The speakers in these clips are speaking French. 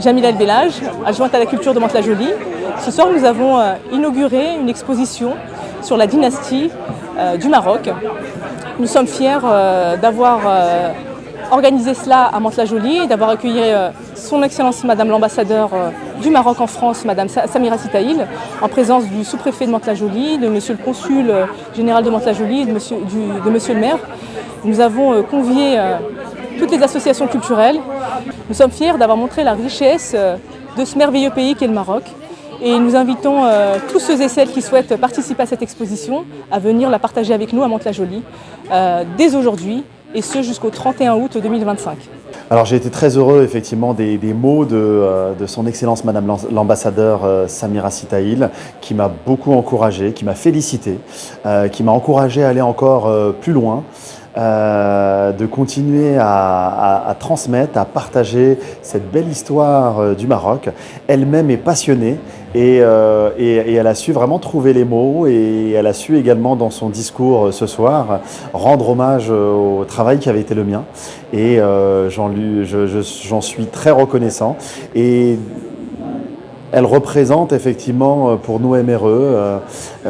Jamila El Bellaj, adjointe à la culture de Mantes-la-Jolie. Ce soir, nous avons inauguré une exposition sur la dynastie du Maroc. Nous sommes fiers d'avoir organisé cela à Mantes-la-Jolie et d'avoir accueilli son Excellence Madame l'ambassadeur du Maroc en France, Madame Samira Sitaïl, en présence du sous-préfet de Mantes-la-Jolie, de Monsieur le consul général de Mantes-la-Jolie, de Monsieur le maire. Nous avons convié toutes les associations culturelles. Nous sommes fiers d'avoir montré la richesse de ce merveilleux pays qu'est le Maroc. Et nous invitons tous ceux et celles qui souhaitent participer à cette exposition à venir la partager avec nous à Mantes-la-Jolie dès aujourd'hui, et ce jusqu'au 31 août 2025. Alors j'ai été très heureux effectivement des mots de son Excellence Madame l'ambassadeur Samira Sitaïl, qui m'a beaucoup encouragé, qui m'a félicité, qui m'a encouragé à aller encore plus loin. De continuer à transmettre, à partager cette belle histoire du Maroc. Elle-même est passionnée et elle a su vraiment trouver les mots, et elle a su également dans son discours ce soir rendre hommage au travail qui avait été le mien, et j'en suis très reconnaissant. Et elle représente effectivement pour nous MRE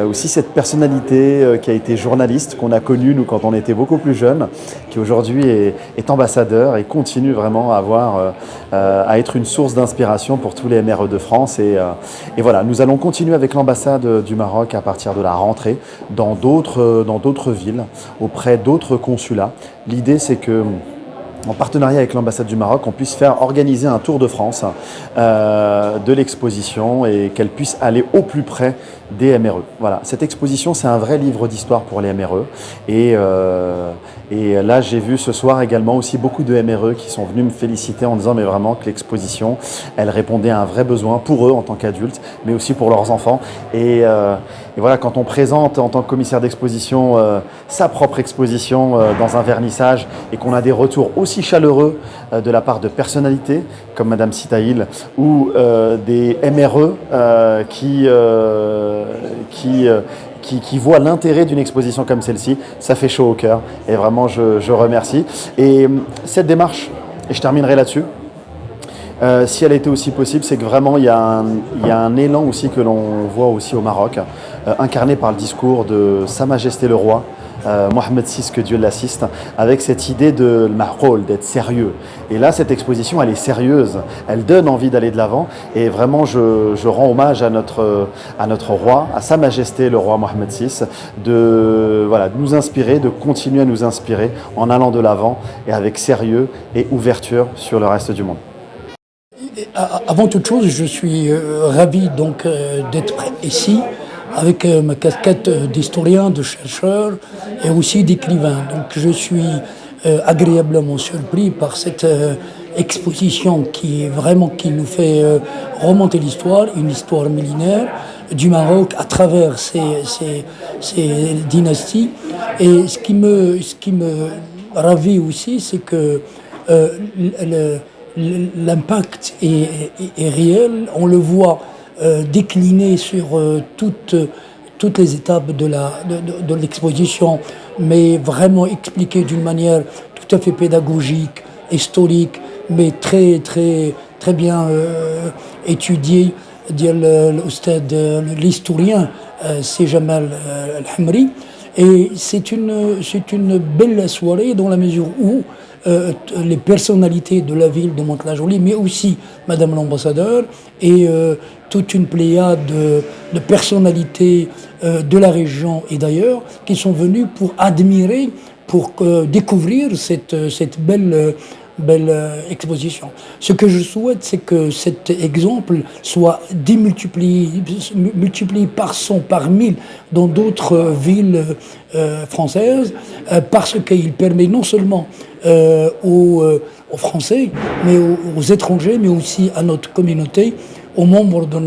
aussi cette personnalité qui a été journaliste, qu'on a connue nous quand on était beaucoup plus jeunes, qui aujourd'hui est ambassadeur et continue vraiment à être une source d'inspiration pour tous les MRE de France. Et voilà, nous allons continuer avec l'ambassade du Maroc à partir de la rentrée dans d'autres villes, auprès d'autres consulats. L'idée, c'est que en partenariat avec l'ambassade du Maroc, on puisse organiser un tour de France de l'exposition, et qu'elle puisse aller au plus près des MRE. Voilà, cette exposition, c'est un vrai livre d'histoire pour les MRE. Et là, j'ai vu ce soir également aussi beaucoup de MRE qui sont venus me féliciter en disant mais vraiment que l'exposition, elle répondait à un vrai besoin pour eux en tant qu'adultes, mais aussi pour leurs enfants. Et voilà, quand on présente en tant que commissaire d'exposition sa propre exposition dans un vernissage, et qu'on a des retours aussi chaleureux de la part de personnalités comme Madame Sitaïl ou des MRE qui voient l'intérêt d'une exposition comme celle-ci, ça fait chaud au cœur, et vraiment je remercie. Et cette démarche, et je terminerai là-dessus, si elle a été aussi possible, c'est que vraiment il y a un élan aussi que l'on voit aussi au Maroc, incarné par le discours de Sa Majesté le Roi, Mohamed VI, que Dieu l'assiste, avec cette idée de ma'qoul, d'être sérieux. Et là, cette exposition, elle est sérieuse, elle donne envie d'aller de l'avant, et vraiment je rends hommage à notre roi, à Sa Majesté le Roi Mohamed VI, de nous inspirer, de continuer à nous inspirer en allant de l'avant, et avec sérieux et ouverture sur le reste du monde. Avant toute chose, je suis ravi donc d'être ici avec ma casquette d'historien, de chercheur et aussi d'écrivain. Donc je suis agréablement surpris par cette exposition qui nous fait remonter l'histoire, une histoire millénaire du Maroc à travers ces dynasties. Et ce qui me ravit aussi, c'est que l'impact est réel, on le voit décliné sur toutes les étapes de l'exposition, mais vraiment expliqué d'une manière tout à fait pédagogique, historique, mais très bien étudié. L'historien c'est Jamal El-Hamri, et c'est une belle soirée dans la mesure où les personnalités de la ville de Mantes-la-Jolie, mais aussi Madame l'ambassadeur et toute une pléiade de personnalités de la région et d'ailleurs qui sont venues pour admirer, pour découvrir cette belle exposition. Ce que je souhaite, c'est que cet exemple soit multiplié par 100, par 1000 dans d'autres villes françaises, parce qu'il permet non seulement aux Français, mais aux étrangers, mais aussi à notre communauté, aux membres de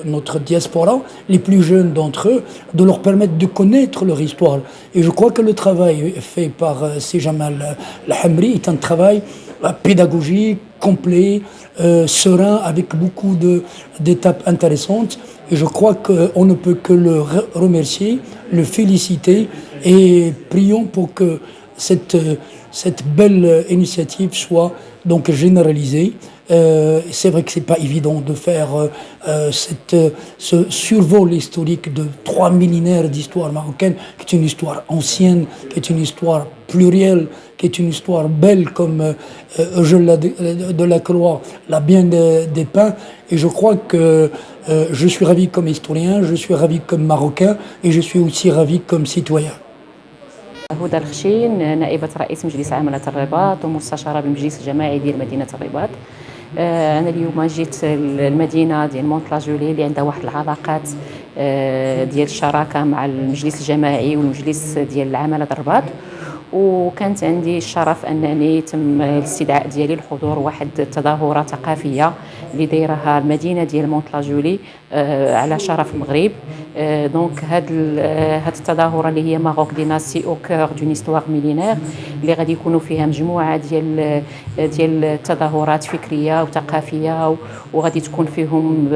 notre diaspora, les plus jeunes d'entre eux, de leur permettre de connaître leur histoire. Et je crois que le travail fait par Jamal El-Hamri est un travail pédagogique, complet, serein, avec beaucoup d'étapes intéressantes. Et je crois qu'on ne peut que le remercier, le féliciter, et prions pour que cette cette belle initiative soit donc généralisée. C'est vrai que c'est pas évident de faire ce survol historique de 3 millénaires d'histoire marocaine, qui est une histoire ancienne, qui est une histoire plurielle, qui est une histoire belle comme Eugène Delacroix l'a bien dépeint. Et je crois que je suis ravi comme historien, je suis ravi comme Marocain et je suis aussi ravi comme citoyen. هدى الخشين، نائبة رئيس مجلس عملة الرباط ومستشارة بالمجلس الجماعي ديال مدينة الرباط. أنا اليوم جيت المدينة ديال مونت لاجولي اللي عندها واحد العلاقات ديال الشراكة مع المجلس الجماعي والمجلس ديال عملة الرباط، وكانت عندي الشرف انني تم الاستدعاء ديالي لحضور واحد التظاهره ثقافيه اللي دايرها المدينه ديال مونت لاجولي على شرف المغرب. دونك هاد التظاهره اللي هي ماروك ديناسي او كور دون هيستوار ميلينير، اللي غادي يكونوا فيها مجموعه ديال التظاهرات فكريه وثقافيه، وغادي تكون فيهم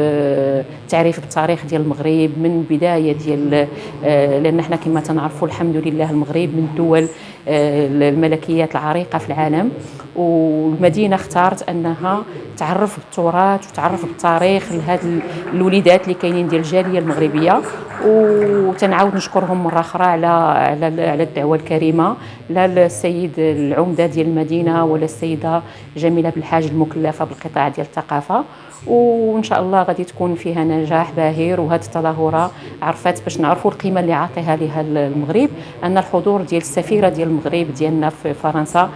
تعريف بالتاريخ ديال المغرب من بدايه ديال، لان حنا كما تنعرفوا الحمد لله المغرب من الدول الملكيات العريقة في العالم، والمدينة اختارت أنها تعرف بالتراث وتعرف بالتاريخ لهاد الوليدات اللي كاينين ديال الجالية المغربية. وتنعاود نشكرهم مرة أخرى على الدعوة الكريمة، لا السيد العمدة ديال المدينة ولا السيدة جميلة بالحاج المكلفة بالقطاع ديال الثقافة. وان شاء الله غادي تكون فيها نجاح باهر. وهذه التظاهره عرفت باش نعرفوا القيمه اللي عاطيها لها المغرب، ان الحضور ديال السفيره ديال المغرب ديالنا في فرنسا